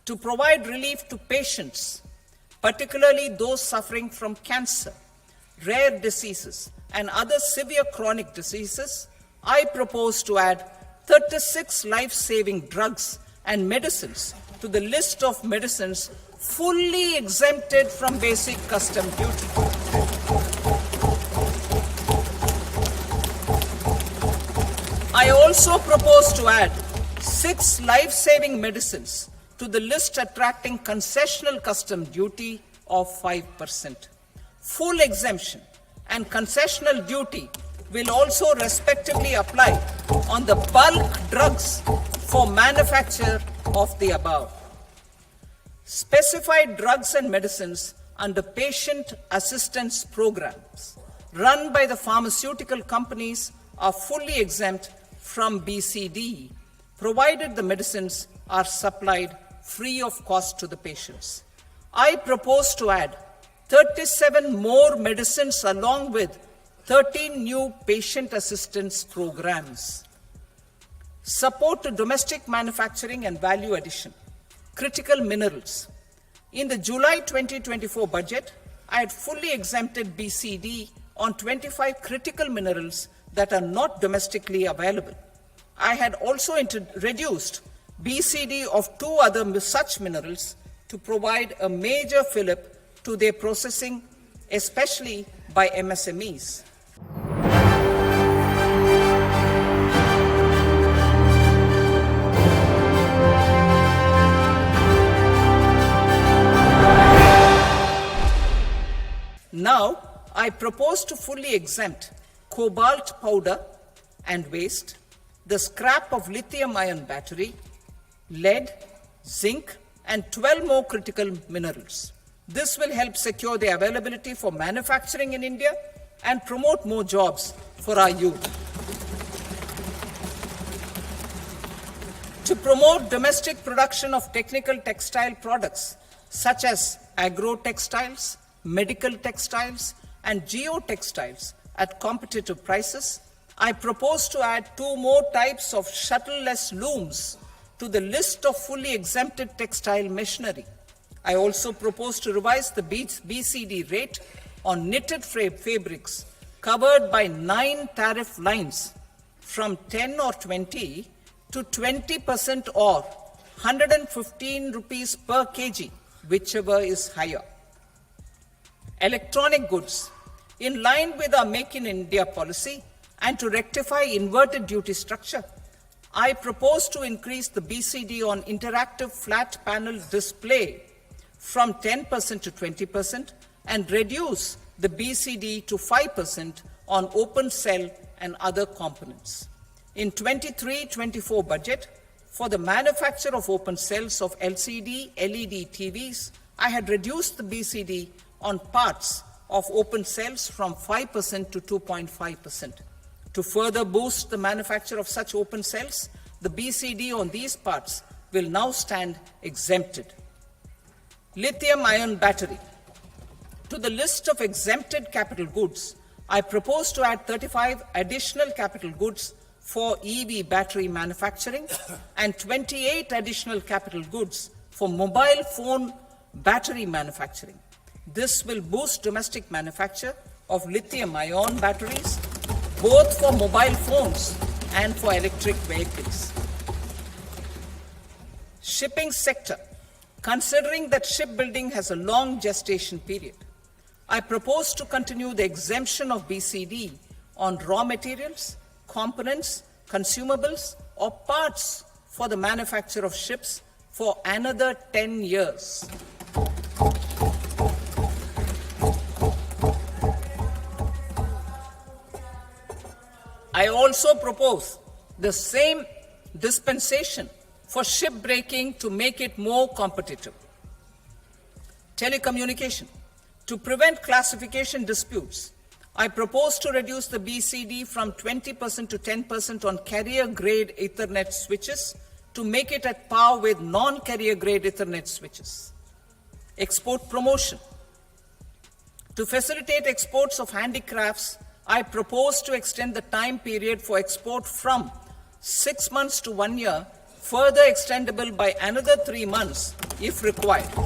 to provide relief to patients, particularly those suffering from cancer, rare diseases, and other severe chronic diseases, I propose to add 36 life-saving drugs and medicines to the list of medicines fully exempted from basic custom duty. I also propose to add 6 life-saving medicines to the list attracting concessional custom duty of 5%. Full exemption and concessional duty will also respectively apply on the bulk drugs for manufacture of the above. Specified drugs and medicines under patient assistance programs run by the pharmaceutical companies are fully exempt from BCD, provided the medicines are supplied free of cost to the patients. I propose to add 37 more medicines along with 13 new patient assistance programs. Support to domestic manufacturing and value addition. Critical minerals. In the July 2024 budget, I had fully exempted BCD on 25 critical minerals that are not domestically available. I had also reduced BCD of 2 other such minerals to provide a major fillip to their processing, especially by MSMEs. Now, I propose to fully exempt cobalt powder and waste, the scrap of lithium-ion battery, lead, zinc, and 12 more critical minerals. This will help secure the availability for manufacturing in India and promote more jobs for our youth. To promote domestic production of technical textile products such as agro-textiles, medical textiles, and geotextiles at competitive prices, I propose to add 2 more types of shuttle-less looms to the list of fully exempted textile machinery. I also propose to revise the BCD rate on knitted fabrics covered by 9 tariff lines from 10 or 20 to 20% or 115 rupees per kg, whichever is higher. Electronic goods. In line with our Make in India policy and to rectify inverted duty structure, I propose to increase the BCD on interactive flat panel display from 10% to 20% and reduce the BCD to 5% on open cell and other components. In 23-24 budget, for the manufacture of open cells of LCD, LED TVs, I had reduced the BCD on parts of open cells from 5% to 2.5%. To further boost the manufacture of such open cells, the BCD on these parts will now stand exempted. Lithium-ion battery. To the list of exempted capital goods, I propose to add 35 additional capital goods for EV battery manufacturing and 28 additional capital goods for mobile phone battery manufacturing. This will boost domestic manufacture of lithium-ion batteries, both for mobile phones and for electric vehicles. Shipping sector. Considering that shipbuilding has a long gestation period, I propose to continue the exemption of BCD on raw materials, components, consumables, or parts for the manufacture of ships for another 10 years. I also propose the same dispensation for shipbreaking to make it more competitive. Telecommunication. To prevent classification disputes, I propose to reduce the BCD from 20% to 10% on carrier-grade Ethernet switches to make it at par with non-carrier-grade Ethernet switches. Export promotion. To facilitate exports of handicrafts, I propose to extend the time period for export from 6 months to 1 year further extendable by another 3 months if required.